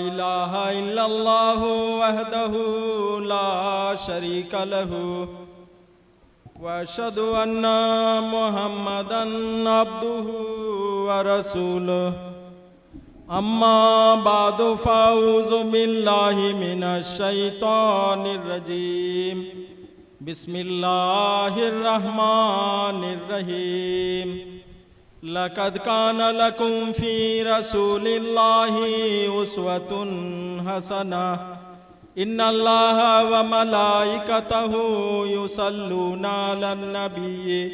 इलाहा इल्लल्लाहु वहदहु ला शरीका लहु व अशहदु अन्ना मुहम्मदन अब्दुहु व रसूलुहु अम्मा बादु फ़ाऊज़ु बिल्लाहि मिनश शैतानिर रजीम बिस्मिल्लाहिर रहमानिर रहीम लक़द कान लकुम फ़ी रसूलिल्लाहि उस्वतुन हसनह इन्नल्लाहा व मलाइकतहु युसल्लूना अलन नबी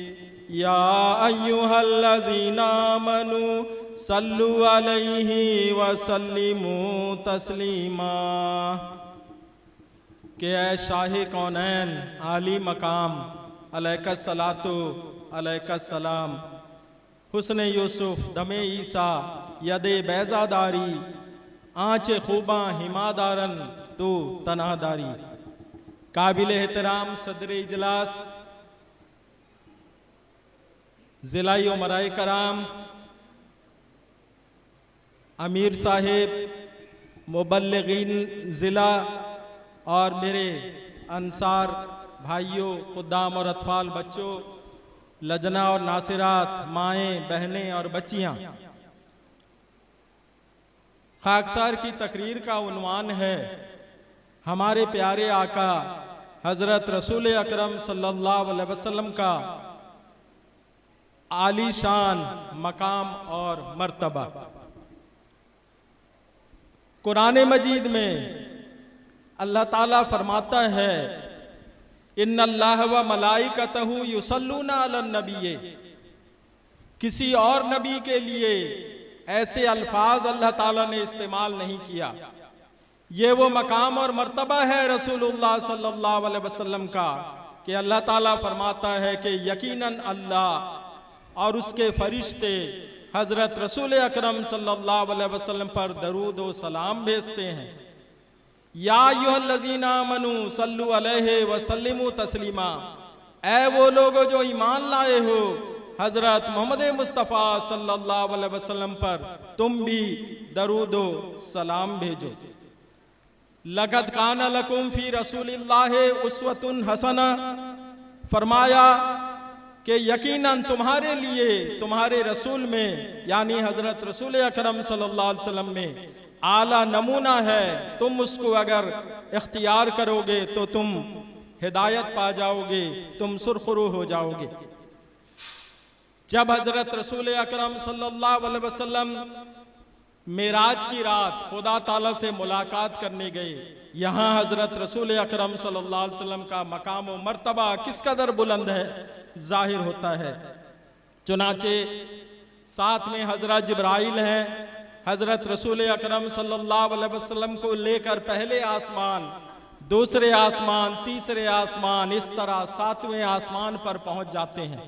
या अय्युहल्लज़ीना आमनू सल्लु अलैहि व सल्लिमू तस्लीमा। के ऐ शाह कौनैन आली मकाम अलैकस्सलातु अलैकस्सलाम हुस्न यूसुफ दमे ईसा यदे बैजादारी आँच खूबा हिमादारन तो तनादारी। काबिल एहतराम सदर इजलास ज़िला उमराए कराम अमीर साहिब मुबल्लिगीन ज़िला और मेरे अंसार भाइयों खुद्दाम और अतफाल बच्चों लजना और नासिरात माएँ बहनें और बच्चियाँ, खाकसार की तकरीर का उन्वान है हमारे प्यारे आका हज़रत रसूल अकरम सल्लल्लाहु अलैहि वसल्लम का आली शान मकाम और मर्तबा। कुरान मजीद में अल्लाह ताला फरमाता है इन्नल्लाह व मलाइकतहु युसल्लूना अलन नबी। किसी और नबी के लिए ऐसे अल्फाज अल्लाह ताला ने इस्तेमाल नहीं किया। ये वो मकाम और मर्तबा है रसूलुल्लाह सल्लल्लाहु अलैहि वसल्लम का कि अल्लाह ताला फरमाता है कि यकीनन अल्लाह और उसके फरिश्ते हजरत रसूल अकरम सल्लल्लाहु अलैहि वसल्लम पर दरूद व सलाम भेजते हैं। या अय्युहल्लज़ीना आमनू सल्लु अलैहि व सल्लिमू तस्लीमा। ऐ वो लोगो जो ईमान लाए हो हजरत मोहम्मद मुस्तफ़ा सल्लल्लाहु अलैहि वसल्लम पर तुम भी दरूद व सलाम भेजो। लक़द कान लकुम फ़ी रसूलिल्लाहि उस्वतुन हसना। फरमाया कि यकीनन तुम्हारे लिए तुम्हारे रसूल में यानी हजरत रसूल अकरम सल्लल्लाहु अलैहि वसल्लम में आला नमूना है। तुम उसको अगर इख्तियार करोगे तो तुम हिदायत पा जाओगे, तुम सुरखरू हो जाओगे। जब हजरत रसूल अकरम सल्लल्लाहु अलैहि वसल्लम मेराज की रात खुदा ताला से मुलाकात करने गए, यहाँ हजरत रसूल अकरम सल्लल्लाहु अलैहि वसल्लम का मकाम व मर्तबा किस कदर बुलंद है जाहिर होता है। चुनाचे साथ में हजरत जिब्राइल हैं। हजरत रसूल अकरम सल्लल्लाहु अलैहि वसल्लम को लेकर पहले आसमान, दूसरे आसमान, तीसरे आसमान, इस तरह सातवें आसमान पर पहुंच जाते हैं।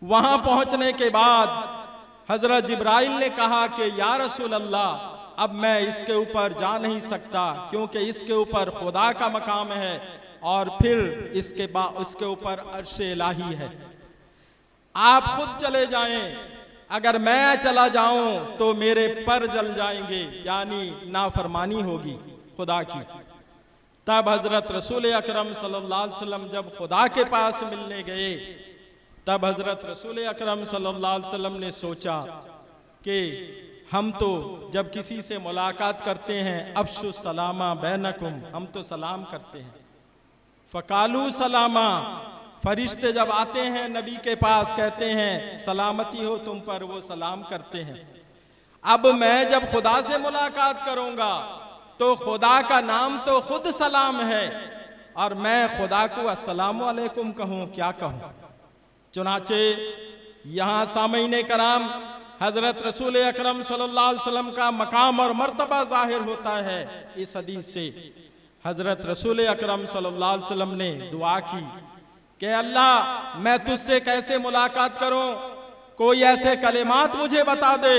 वहां पहुंचने के बाद हजरत जिब्राइल ने कहा कि या रसूल अल्लाह, अब मैं इसके ऊपर जा नहीं सकता क्योंकि इसके ऊपर खुदा का मकाम है और फिर इसके ऊपर अर्श इलाही है। आप खुद चले जाएं, अगर मैं चला जाऊं तो मेरे पर जल जाएंगे, यानी नाफरमानी होगी खुदा की। तब हजरत रसूल अकरम सल्लल्लाहु अलैहि वसल्लम जब खुदा के पास मिलने गए, तब हजरत रसूल अकरम सल्लल्लाहु अलैहि वसल्लम ने सोचा कि हम तो जब किसी से मुलाकात करते हैं अफ्शु सलामा बैनकुम, हम तो सलाम करते हैं। फ़कालू सलामा, फरिश्ते जब आते हैं नबी के पास कहते हैं सलामती हो तुम पर, वो सलाम करते हैं। अब मैं जब खुदा से मुलाकात करूंगा तो खुदा का नाम तो खुद सलाम है और मैं खुदा को अस्सलामु अलैकुम कहूँ, क्या कहूँ। चुनाचे यहाँ सामईने कराम हजरत रसूल अकरम सल्लल्लाहु अलैहि वसल्लम का मकाम और मर्तबा जाहिर होता है इस हदीस से। हजरत रसूल अकरम सल्लल्लाहु अलैहि वसल्लम ने दुआ की कि अल्लाह मैं तुझसे कैसे मुलाकात करूं, कोई ऐसे कलिमात मुझे बता दे।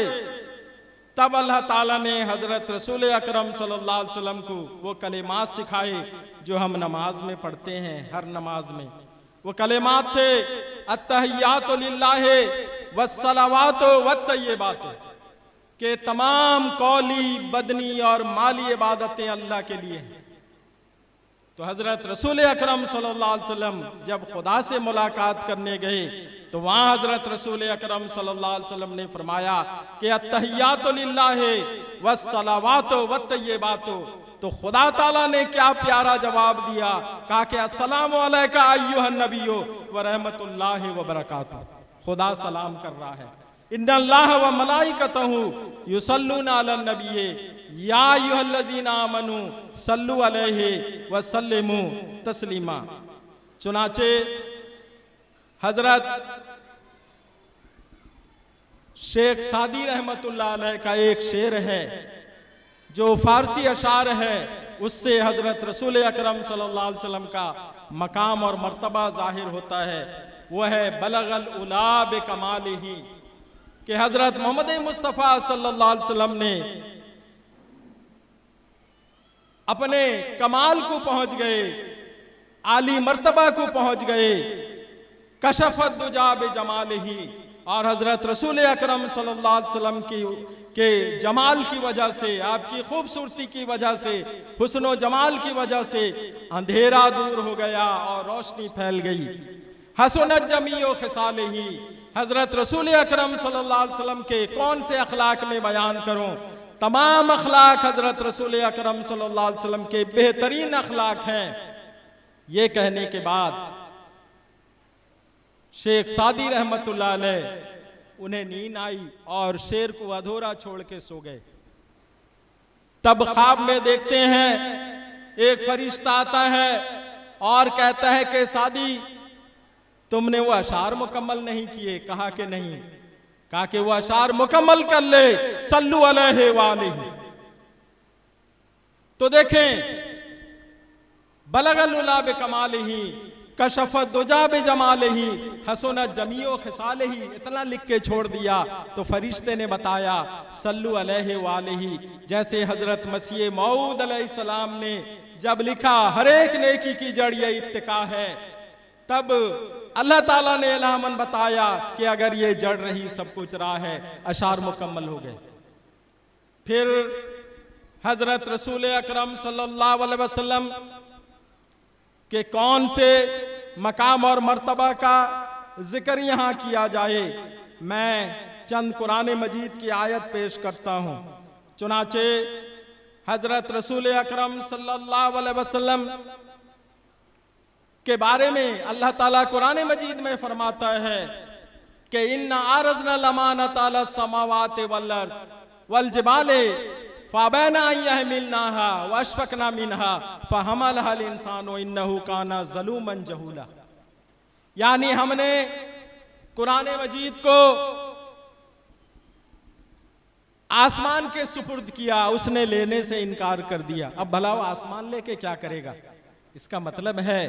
तब अल्लाह ताला ने हजरत रसूल अकरम सल्लल्लाहु अलैहि वसल्लम को वो कलिमात सिखाए जो हम नमाज में पढ़ते हैं हर नमाज में। वो कलिमात थे अत्तहियातु लिल्लाहि वस्सलावातु वत्तय्यिबातु। कि तमाम कौली, बदनी और माली इबादतें अल्लाह के लिए हैं। तो हजरत रसूल अकरम सल्लल्लाहु अलैहि वसल्लम जब खुदा से मुलाकात करने गए तो वहां हजरत रसूल अकरम सल्लल्लाहु अलैहि वसल्लम ने फरमाया कि अत्तहियातु लिल्लाहि वस्सलावातु वत्तय्यिबातु। तो खुदा ताला ने क्या प्यारा जवाब दिया, कहा कि अस्सलामु अलैका अय्युहन नबिय्यु व रहमतुल्लाहि व बरकातुहू। खुदा सलाम कर रहा है, इन्नल्लाह व मलाइकतहू युसल्लूना अलन नबिय्य या अय्युहल्लज़ीना आमनू सल्लु अलैहि व सल्लिमू तस्लीमा। चुनाचे हजरत शेख सादी रहमतुल्लाह अलैह का एक शेर है जो फारसी अशार है, उससे हजरत रसूल अकरम सल्लल्लाहु अलैहि वसल्लम का मकाम और मर्तबा जाहिर होता है। वो है बलगल उला बेकमालिही, कि हजरत मोहम्मद मुस्तफ़ा सल्लल्लाहु अलैहि वसल्लम ने अपने कमाल को पहुंच गए, आली मर्तबा को पहुंच गए। कशफत दुजा बेजमालिही, और हजरत रसूल अकरम सल्लल्लाहु अलैहि वसल्लम के जमाल की वजह से, आपकी खूबसूरती की वजह से, हुस्न जमाल की वजह से अंधेरा दूर हो गया और रोशनी फैल गई। हसनत जमीओ खिसालिही, हजरत रसूल अकरम सल्लल्लाहु अलैहि वसल्लम के कौन से अखलाक में बयान करूं, तमाम अखलाक हजरत रसूल अकरम सल्लल्लाहु अलैहि वसल्लम के बेहतरीन अखलाक हैं। ये कहने के बाद शेख सादी रहमतुल्लाह अलैह उन्हें नींद आई और शेर को अधूरा छोड़ के सो गए। तब ख्वाब में देखते हैं एक फरिश्ता आता है और कहता है कि सादी तुमने वो अशार मुकम्मल नहीं किए। कहा कि नहीं। कहा कि वो अशार मुकम्मल कर ले, सल्लु अलैहि वालिही। तो देखें, बलगल उला बिकमालिही कशफत दुजा बिजमालिही हसनत जमीओ खिसालिही, इतना लिख के छोड़ दिया। तो फरिश्ते ने बताया सल्लु अलैहि वालिही, जैसे हजरत मसीह मऊद अलैहिस्सलाम ने जब लिखा हर एक नेकी की जड़ ये इत्तिका है, तब अल्लाह ताला ने इल्हामन बताया कि अगर ये जड़ रही सब कुछ रहा है, अशार मुकम्मल हो गए। फिर हजरत रसूल अकरम सल्लल्लाहु अलैहि वसल्लम के कौन से मकाम और मर्तबा का जिक्र यहाँ किया जाए, मैं चंद कुरान मजीद की आयत पेश करता हूँ। चुनाचे हजरत रसूल अकरम सल्लल्लाहु अलैहि वसल्लम के बारे में अल्लाह ताला कुरान मजीद में फरमाता है कि इन्ना आरज़ना लमानत अला समावाति वल अर्ज़ वल जिबाले फ़अबैना अन यहमिलनाहा वअशफ़क़ना मिनहा फ़हमलहा अल इंसानु इन्नहु काना ज़लूमन जहूला। यानी हमने कुरान मजीद को आसमान के सुपुर्द किया, उसने लेने से इनकार कर दिया। अब भला वो आसमान लेके क्या करेगा? इसका मतलब है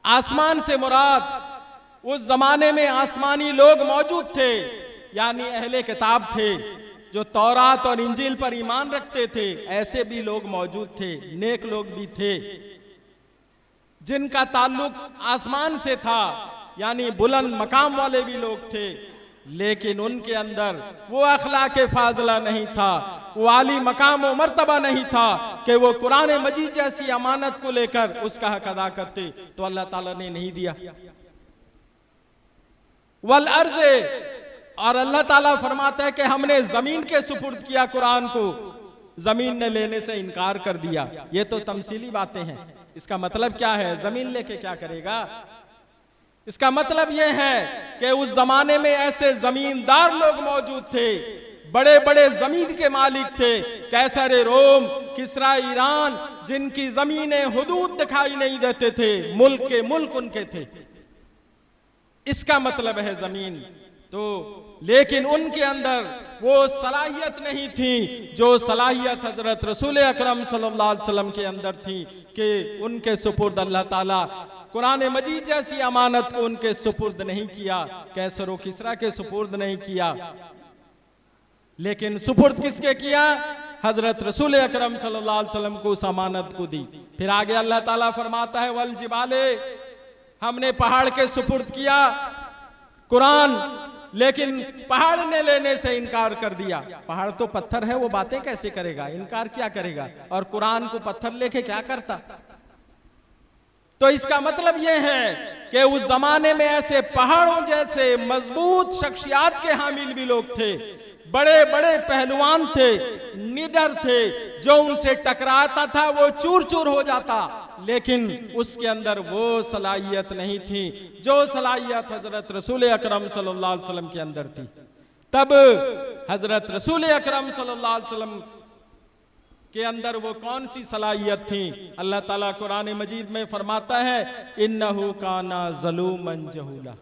आसमान से मुराद उस जमाने में आसमानी लोग मौजूद थे, यानी अहले किताब थे जो तौरात और इंजील पर ईमान रखते थे। ऐसे भी लोग मौजूद थे, नेक लोग भी थे जिनका ताल्लुक आसमान से था, यानी बुलंद मकाम वाले भी लोग थे, लेकिन उनके अंदर वो अखलाक फाजला नहीं था, वो आली मकाम और मर्तबा नहीं था कि वो कुरान मजीद जैसी अमानत को लेकर उसका हक अदा करते। तो अल्लाह ताला ने नहीं दिया। वल अर्ज़े, और अल्लाह ताला फरमाता है कि हमने जमीन के सुपुर्द किया कुरान को, जमीन ने लेने से इनकार कर दिया। ये तो तमसीली बातें हैं। इसका मतलब क्या है? जमीन लेके क्या करेगा? इसका मतलब यह है कि उस जमाने में ऐसे जमींदार लोग मौजूद थे, बड़े बड़े जमीन के मालिक थे, कैसर रोम, किसरा ईरान, जिनकी जमीनें हुदूद दिखाई नहीं देते थे, मुल्क के मुल्क उनके थे। इसका मतलब है जमीन। तो लेकिन उनके अंदर वो सलाहियत नहीं थी जो सलाहियत हजरत रसूल अकरम सल्लल्लाहु अलैहि वसल्लम के अंदर थी कि उनके सुपुर्द अल्लाह ताला कुरान मजीद जैसी अमानत को उनके सुपुर्द नहीं किया, कैसर व किसरा के सुपुर्द नहीं किया, लेकिन सुपुर्द किसके किया? हजरत रसूल अकरम सल्लल्लाहु अलैहि वसल्लम को उस अमानत को दी। फिर आगे अल्लाह ताला फरमाता है वल जिबाले, हमने पहाड़ के सुपुर्द किया कुरान, लेकिन पहाड़ ने लेने से इनकार कर दिया। पहाड़ तो पत्थर है, वो बातें कैसे करेगा, इनकार क्या करेगा, और कुरान को पत्थर लेके क्या करता। तो इसका मतलब यह है कि उस जमाने में ऐसे पहाड़ों जैसे मजबूत शख्सियात के हामिल भी लोग थे, बड़े बड़े पहलवान थे, निडर थे, जो उनसे टकराता था वो चूर चूर हो जाता, लेकिन उसके अंदर वो सलाहियत नहीं थी जो सलाहियत हजरत रसूल अकरम सल्लल्लाहु अलैहि वसल्लम के अंदर थी। तब हजरत रसूल अकरम सल्लल्लाहु अलैहि वसल्लम के अंदर वो कौन सी सलाहियत थी। अल्लाह ताला कुरान मजीद में फरमाता है इन्नहु काना ज़लूमन जहूला,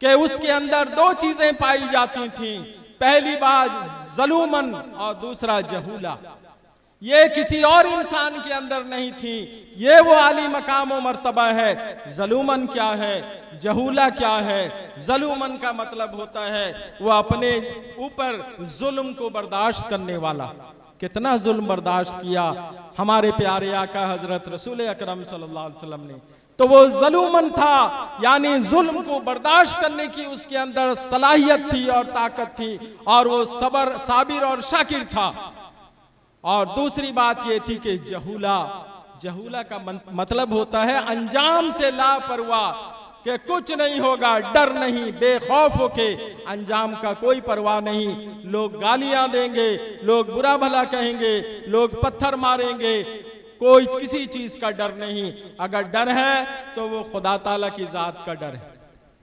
कि उसके अंदर दो चीजें पाई जाती थी, पहली बात ज़लूमन और दूसरा जहूला। ये किसी और इंसान के अंदर नहीं थी, ये वो आली मकाम व मर्तबा है। ज़लूमन क्या है, जहूला क्या है। ज़लूमन का मतलब होता है वो अपने ऊपर जुल्म को बर्दाश्त करने वाला। कितना जुल्म बर्दाश्त किया हमारे प्यारे आका हजरत रसूल अकरम सल्लल्लाहु अलैहि वसल्लम ने, तो वो ज़लूमन था, यानी जुल्म को बर्दाश्त करने की उसके अंदर सलाहियत थी और ताकत थी, और वो सबर साबिर और शाकिर था। और दूसरी बात ये थी कि जहूला, जहूला का मतलब होता है अंजाम से लापरवाह, कि कुछ नहीं होगा, डर नहीं, बेखौफ होके, अंजाम का कोई परवाह नहीं। लोग गालियां देंगे, लोग बुरा भला कहेंगे, लोग पत्थर मारेंगे, कोई किसी चीज का डर नहीं। अगर डर है तो वो खुदा ताला की जात का डर है।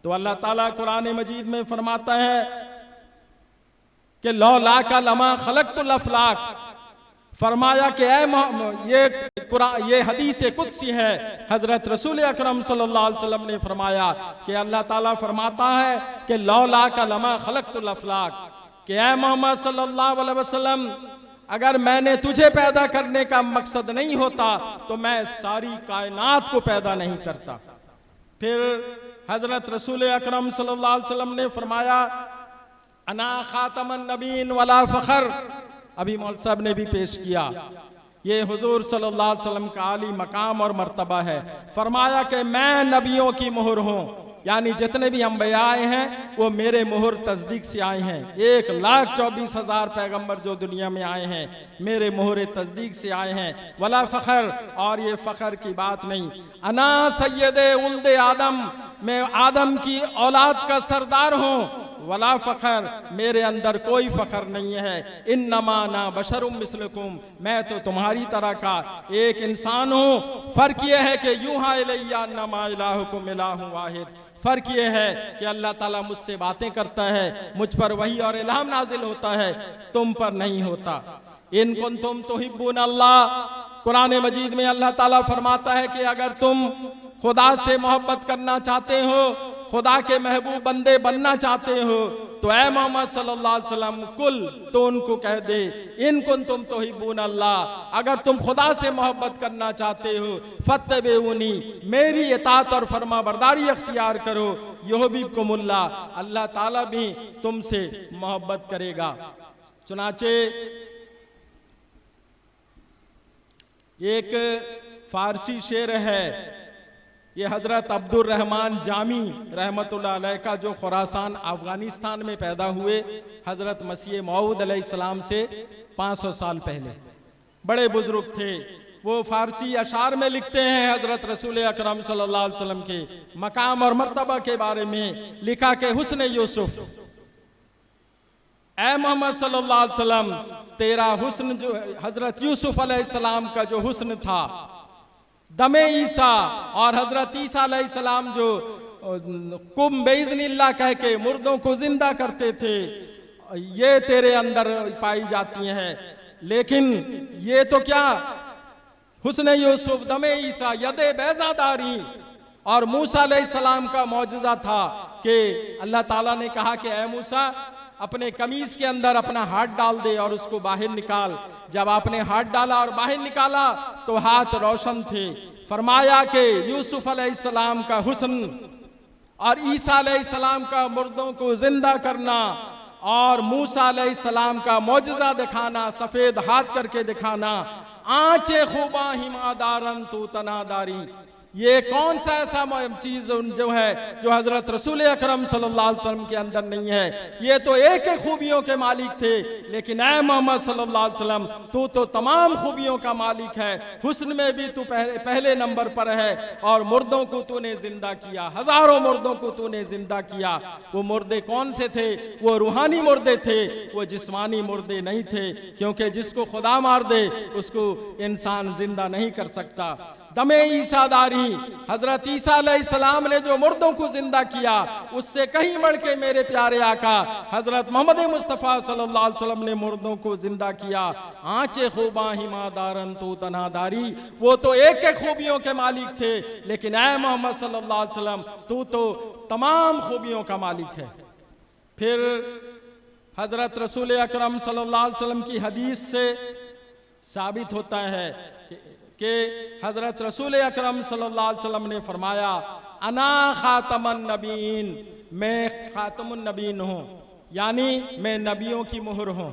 तो अल्लाह ताला कुरान मजीद में फरमाता है कि लौला का लमा खलक़तुल अफ़लाक, फरमाया कि ये हदीस कुदसी है। हजरत रसूल अकरम सल्लल्लाहु अलैहि वसल्लम ने फरमाया कि अल्लाह ताला फरमाता है कि लौला का लमा खलक़तुल अफ़लाक, कि ऐ मोहम्मद सल्लल्लाहु अलैहि वसल्लम, अगर मैंने तुझे पैदा करने का मकसद नहीं होता तो मैं सारी कायनात को पैदा नहीं करता। फिर हजरत रसूल अकरम सल्लल्लाहु अलैहि वसल्लम ने फरमाया अना खातमन नबीन वला फ़ख्र, अभी मौलवी साहब ने भी पेश किया, ये हुजूर सल्लल्लाहु अलैहि वसल्लम का आली मकाम और मर्तबा है। फरमाया कि मैं नबियों की मोहर हूँ, यानी जितने भी अंबिया आए हैं वो मेरे मोहर तस्दीक से आए हैं। 1,24,000 पैगंबर जो दुनिया में आए हैं मेरे मोहर तस्दीक से आए हैं। वला फ़ख्र, और ये फ़ख्र की बात नहीं। अना सैयदे उल्दे आदम, मैं आदम की औलाद का सरदार हूँ। वला फ़ख्र, मेरे अंदर कोई फ़ख्र नहीं है। इन्नमा ना बशरुम मिस्लकुम, मैं तो तुम्हारी तरह का एक इंसान हूँ। फ़र्क यह है कि यूहा इलैया अन्नमा इलाहुकुम इलाहुन वाहिद, फ़र्क यह है कि अल्लाह ताला मुझसे बातें करता है, मुझ पर वही और इल्हाम नाजिल होता है, तुम पर नहीं होता। इन कुंतुम तुहिब्बून अल्लाह, कुरान मजीद में अल्लाह ताला फरमाता है कि अगर तुम खुदा से मोहब्बत करना चाहते हो, खुदा के महबूब बंदे बनना चाहते हो, तो ऐ मोहम्मद सल्लल्लाहु अलैहि वसल्लम कुल, तो उनको कह दे इन कुंतुम तुहिब्बून अल्लाह, अगर तुम खुदा से मोहब्बत करना चाहते हो फत्तबिऊनी, मेरी इताअत और फरमा बरदारी अख्तियार करो, युहिब्बुकुमुल्लाह, अल्लाह ताला भी तुमसे मोहब्बत करेगा। चुनाचे एक फारसी शेर है, ये हजरत अब्दुर रहमान जामी रहमतुल्लाह अलैह का, जो खुरासान अफगानिस्तान में पैदा हुए हजरत मसीह मऊद अलैहिस्सलाम से 500 साल पहले, बड़े बुजुर्ग थे। वो फारसी अशार में लिखते हैं हजरत रसूल अकरम सल्लल्लाहु अलैहि वसल्लम के मकाम और मर्तबा के बारे में। लिखा के हुस्न यूसुफ, ऐ मोहम्मद सल्लल्लाहु अलैहि वसल्लम, तेरा हुस्न जो हजरत यूसुफ अलैहिस्सलाम का जो हुस्न था, दमे ईसा और हजरत ईसा अलैहिस्सलाम जो कुम बेइज़्निल्लाह कह के मुर्दों को जिंदा करते थे, ये तेरे अंदर पाई जाती हैं। लेकिन ये तो क्या, हुस्न यूसुफ, दमे ईसा, यदे बैज़ादारी और मूसा अलैहिस्सलाम का मौजज़ा था कि अल्लाह ताला ने कहा कि ऐ मूसा, अपने कमीज के अंदर अपना हाथ डाल दे और उसको बाहर निकाल। जब आपने हाथ डाला और बाहर निकाला तो हाथ रोशन थे। फरमाया कि यूसुफ अलैहिस्सलाम का हुस्न और ईसा अलैहिस्सलाम का मुर्दों को जिंदा करना और मूसा अलैहिस्सलाम का मौजज़ा दिखाना, सफेद हाथ करके दिखाना, आंचे खूबा हिमादारन तू तनादारी, ये कौन सा ऐसा चीज जो है जो हजरत रसूल अकरम सल्लल्लाहु अलैहि वसल्लम के अंदर नहीं है। ये तो एक एक खूबियों के मालिक थे, लेकिन ऐ मोहम्मद सल्लल्लाहु अलैहि वसल्लम तू तो तमाम खूबियों का मालिक है। हुस्न में भी तू पहले नंबर पर है, और मुर्दों को तूने जिंदा किया, हजारों मुर्दों को तूने जिंदा किया। वो मुर्दे कौन से थे? वो रूहानी मुर्दे थे, वो जिस्मानी मुर्दे नहीं थे, क्योंकि जिसको खुदा मार दे उसको इंसान जिंदा नहीं कर सकता। दमे ईसादारी, हजरत ईसा अलैहिस्सलाम ने जो मुर्दों को जिंदा किया, उससे कहीं बढ़ के मेरे प्यारे आका हजरत मोहम्मद मुस्तफ़ा सल्लल्लाहु अलैहि वसल्लम ने मुर्दों को जिंदा किया। आंचे खूबा हिमादारन तो तनादारी, वो तो एक एक खूबियों के मालिक थे, लेकिन ऐ मोहम्मद सल्लल्लाहु अलैहि वसल्लम तू तो तमाम खूबियों का मालिक है। फिर हजरत रसूल अकरम सल्लल्लाहु अलैहि वसल्लम की हदीस से साबित होता है कि हजरत रसूल अकरम सल्लल्लाहु अलैहि वसल्लम ने फरमाया, अना खातमुन नबीन, मैं खातमुन नबीन हूँ, यानी मैं नबियों की मुहर हूँ।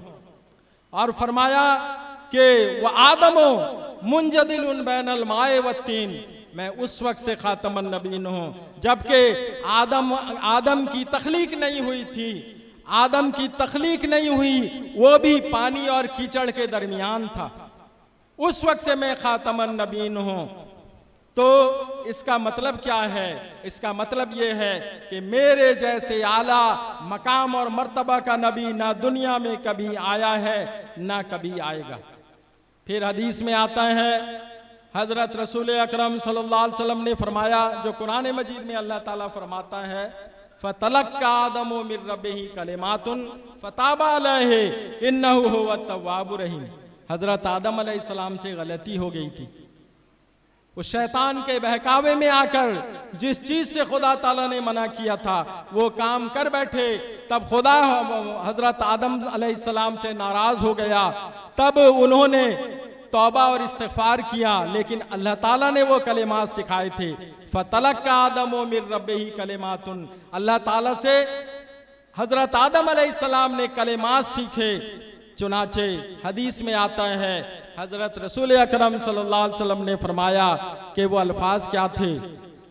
और फरमाया कि वह आदमो मुंजदिलुन बैनल माए वत्तीन, मैं उस वक्त से खातमुन नबीन हूँ जबकि आदम की तख्लीक नहीं हुई थी। आदम की तख्लीक नहीं हुई, वो भी पानी और कीचड़ के दरमियान था। उस वक्त से मैं खातमुन नबीन हूं। तो इसका मतलब क्या है? इसका मतलब यह है कि मेरे जैसे आला मकाम और मर्तबा का नबी ना दुनिया में कभी आया है ना कभी आएगा। फिर हदीस में आता है, हजरत रसूल अकरम सल्लल्लाहु अलैहि वसल्लम ने फरमाया, जो कुरान मजीद में अल्लाह ताला फरमाता है, फतलक्का आदमु मिर रब्बिही कलिमातुन फताबा अलैहि इन्नहु हुवत तव्वाबुर रहीम। हजरत आदम अलैहिस्सलाम से गलती हो गई थी। उस शैतान के बहकावे में आकर जिस चीज से खुदा ताला ने मना किया था वो काम कर बैठे, तब खुदा हजरत आदम अलैहिस्सलाम से नाराज हो गया। तब उन्होंने तौबा और इस्तिग़फ़ार किया, लेकिन अल्लाह ताला ने वो कलिमात सिखाए थे। फतलक्का आदमु मिर रब्बिही कलिमातुन, अल्लाह ताला से हजरत आदम अलैहिस्सलाम ने कलिमात सीखे। चुनाचे हदीस में आता है, हजरत रसूल अकरम सल्लल्लाहु अलैहि वसल्लम ने फरमाया कि वो अल्फाज क्या थे।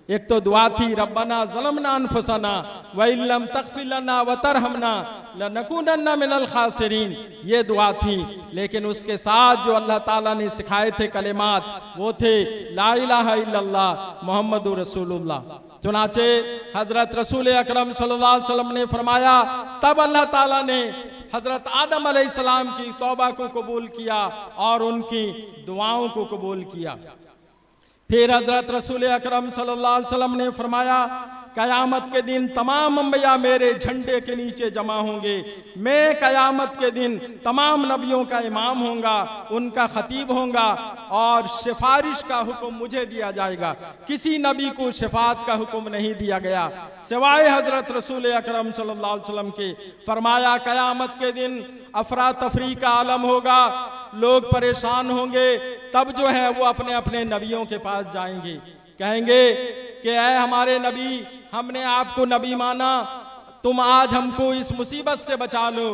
एक तो दुआ थी, रब्बना ज़लमना अनफुसना व इल्लम तग़फ़िर लना व तरहमना लनकूनन्ना मिनल खासिरीन, ये दुआ थी। लेकिन उसके साथ जो अल्लाह ताला ने सिखाए थे कलिमात, वो थे ला इलाहा इल्लल्लाह मुहम्मदुर रसूलुल्लाह। चुनाचे हजरत रसूल अकरम सल्लल्लाहु अलैहि वसल्लम ने फरमाया, तब अल्लाह ताला ने हजरत आदम अलैहिस्सलाम की तौबा को कबूल किया और उनकी दुआओं को कबूल किया। फिर हजरत रसूल अकरम सल्लल्लाहु अलैहि वसल्लम ने फरमाया, कयामत के दिन तमाम अंबिया मेरे झंडे के नीचे जमा होंगे। मैं कयामत के दिन तमाम नबियों का इमाम होऊंगा, उनका खतीब होऊंगा, और सिफारिश का हुक्म मुझे दिया जाएगा। किसी नबी को शफात का हुक्म नहीं दिया गया सिवाय हजरत रसूल अकरम सल्लल्लाहु अलैहि वसल्लम के। फरमाया, कयामत के दिन अफरा तफरी का आलम होगा, लोग परेशान होंगे। तब जो है वो अपने अपने नबियों के पास जाएंगे, कहेंगे कि ऐ हमारे नबी, हमने आपको नबी माना, तुम आज हमको इस मुसीबत से बचा लो,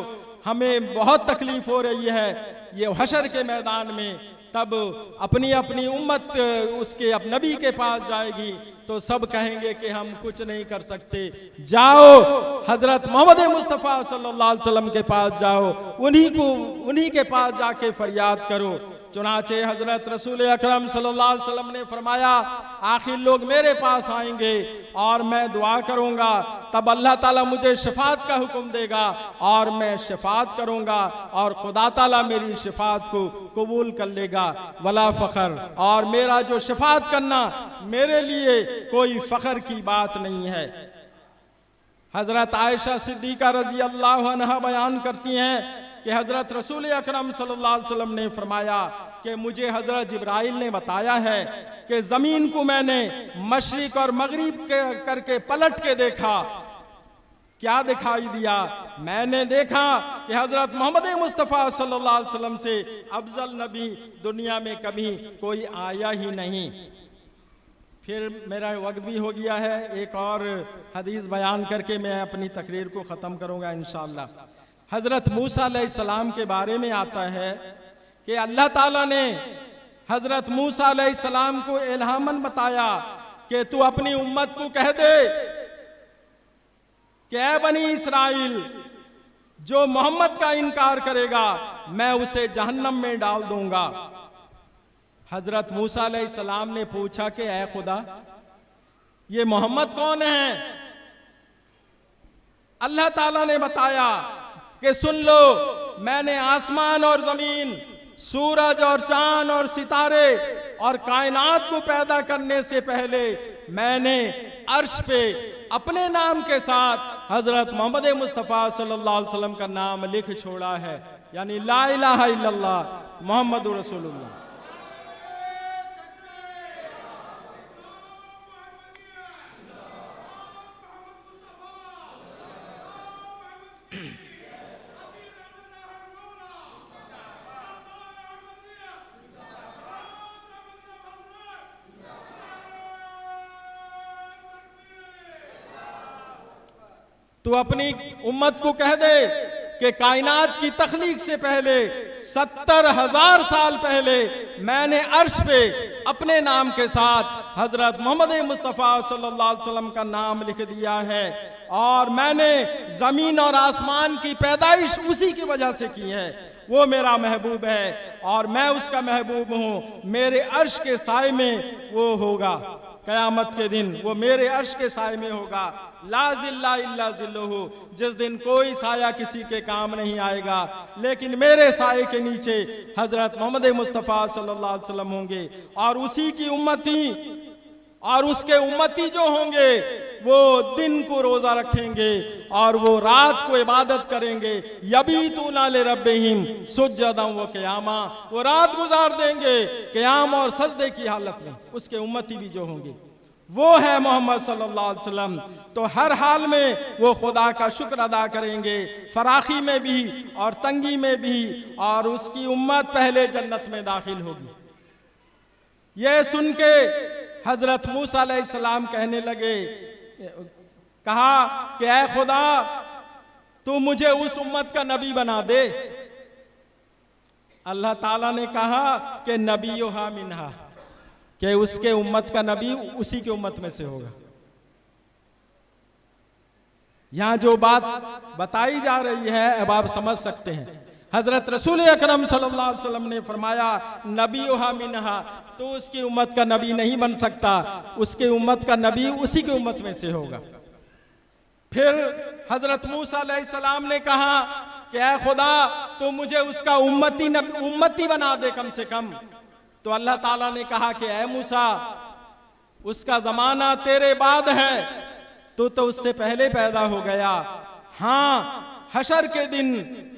हमें बहुत तकलीफ हो रही है। ये हशर के मैदान में तब अपनी अपनी उम्मत उसके अब नबी के पास जाएगी, तो सब कहेंगे कि हम कुछ नहीं कर सकते। जाओ हजरत मोहम्मद मुस्तफ़ा सल्लल्लाहु अलैहि वसल्लम के पास जाओ, उन्हीं के पास जाके फरियाद करो। चुनाचे हजरत रसूल अकरम सल्लल्लाहु अलैहि वसल्लम ने फरमाया, आखिर लोग मेरे पास आएंगे और मैं दुआ करूंगा, तब अल्लाह ताला मुझे शफात का हुक्म देगा और मैं शफात करूंगा और खुदा ताला मेरी शफात को कबूल कर लेगा। वला फ़ख्र, और मेरा जो शफात करना मेरे लिए कोई फ़ख्र की बात नहीं है। हजरत आयशा सिद्दीक़ा रज़ी अल्लाह अन्हा बयान करती हैं कि हजरत रसूल अकरम सल्लल्लाहु अलैहि वसल्लम ने फरमाया कि मुझे हजरत जिब्राइल ने बताया है कि जमीन को मैंने मशरिक और मगरिब करके पलट के देखा। क्या दिखाई दिया? मैंने देखा कि हजरत मोहम्मद मुस्तफ़ा सल्लल्लाहु अलैहि वसल्लम से अफजल नबी दुनिया में कभी कोई आया ही नहीं। फिर मेरा वक्त भी हो गया है, एक और हदीस बयान करके मैं अपनी तकरीर को ख़त्म करूँगा इंशाअल्लाह। हज़रत मूसा अलैहिस्सलाम के बारे में आता है कि अल्लाह ताला ने हज़रत मूसा अलैहिस्सलाम को इल्हामन बताया कि तू अपनी उम्मत को कह दे कि ऐ बनी इसराइल, जो मोहम्मद का इनकार करेगा मैं उसे जहन्नम में डाल दूंगा। हजरत मूसा अलैहिस्सलाम ने पूछा कि ऐ खुदा, ये मोहम्मद कौन है? अल्लाह ताला ने बताया कि सुन लो, मैंने आसमान और जमीन, सूरज और चांद और सितारे और कायनात को पैदा करने से पहले मैंने अर्श पे अपने नाम के साथ हजरत मोहम्मद मुस्तफ़ा सल्लल्लाहु अलैहि वसल्लम का नाम लिख छोड़ा है, यानी ला इलाहा इल्लल्लाह मोहम्मदुर रसूलुल्लाह। तू अपनी उम्मत को कह दे कि कायनात की तख्लीक से पहले 70,000 साल पहले मैंने अर्श पे अपने नाम के साथ हजरत मोहम्मद मुस्तफ़ा सल्लल्लाहु अलैहि वसल्लम का नाम लिख दिया है, और मैंने जमीन और आसमान की पैदाइश उसी की वजह से की है। वो मेरा महबूब है और मैं उसका महबूब हूँ। मेरे अर्श के साए में वो होगा, कयामत के दिन वो मेरे अर्श के साए में होगा। ला जिल्ला इल्ला जिल्लुहु, जिस दिन कोई साया किसी के काम नहीं आएगा, लेकिन मेरे साए के नीचे हजरत मोहम्मद मुस्तफ़ा सल्लल्लाहु अलैहि वसल्लम होंगे, और उसी की उम्मती और उसके उम्मती जो होंगे वो दिन को रोजा रखेंगे और वो रात को इबादत करेंगे। यबीतूना लिरब्बिहिम सुज्जदन व क़ियामा, वो रात गुजार देंगे क़याम और सजदे की हालत में। उसके उम्मती भी जो होंगे वो है मोहम्मद सल्लल्लाहु अलैहि वसल्लम। तो हर हाल में वो खुदा का शुक्र अदा करेंगे, फराखी में भी और तंगी में भी, और उसकी उम्मत पहले जन्नत में दाखिल होगी। ये सुन के हजरत मूसा अलैहिस्सलाम कहने लगे, कहा कि ऐ खुदा, तू मुझे उस उम्मत का नबी बना दे। अल्लाह ताला ने कहा कि नबीयुहा मिन्हा, कि उसके उम्मत का नबी उसी की उम्मत में से होगा। यहां जो बात बताई जा रही है अब आप समझ सकते हैं। हजरत रसूल अकरम सल्लल्लाहु अलैहि वसल्लम ने फरमाया नबीयुहा मिन्हा, तो उसकी उम्मत का नबी नहीं बन सकता, उसके उम्मत का नबी उसी की उम्मत में से होगा। फिर हजरत मूसा अलैहिस्सलाम ने कहा कि ऐ खुदा, तो मुझे उसका उम्मती बना दे कम से कम। तो अल्लाह ताला ने कहा कि ऐ मूसा, उसका जमाना तेरे बाद है, तो उससे पहले पैदा हो गया। हाँ, हशर के दिन,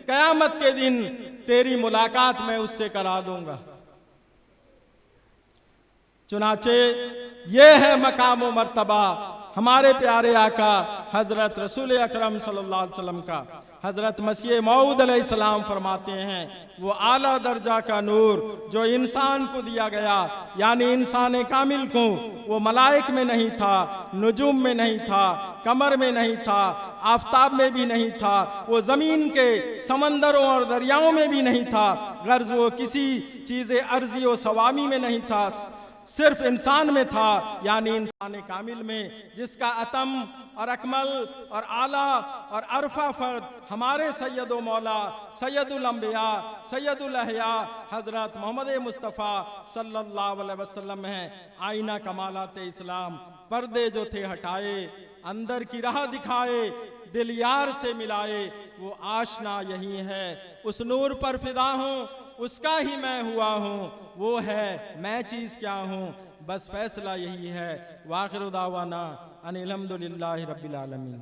कयामत के दिन तेरी मुलाकात मैं उससे करा दूंगा। चुनाचे ये है मकाम व मर्तबा हमारे प्यारे आका हजरत रसूल अकरम सल्लल्लाहु अलैहि वसल्लम का। हजरत मसीह मऊद अलैहिस्सलाम फरमाते हैं, वो आला दर्जा का नूर जो इंसान को दिया गया, यानी इंसान कामिल को, वो मलाइक में नहीं था, नुजूम में नहीं था, कमर में नहीं था, आफताब में भी नहीं था, वो ज़मीन के समंदरों और दरियाओं में भी नहीं था, गर्ज वो किसी चीज़ अर्जी व सवामी में नहीं था, सिर्फ इंसान में था, यानी इंसान कामिल में, जिसका अतम और अकमल और आला और अरफा फर्द हमारे सैयद व मौला सैयदुल अंबिया सैयदुल अहया हजरत मोहम्मद मुस्तफ़ा सल्लल्लाहु अलैहि वसल्लम हैं। आईना कमालात इस्लाम, पर्दे जो थे हटाए, अंदर की राह दिखाए, दिल यार से मिलाए, वो आशना यही है। उस नूर पर फिदा हूँ, उसका ही मैं हुआ हूँ, वो है मैं चीज़ क्या हूँ, बस फैसला यही है। वाखिर दावाना अनिल हम्दुलिल्लाहि रब्बिल आलमीन।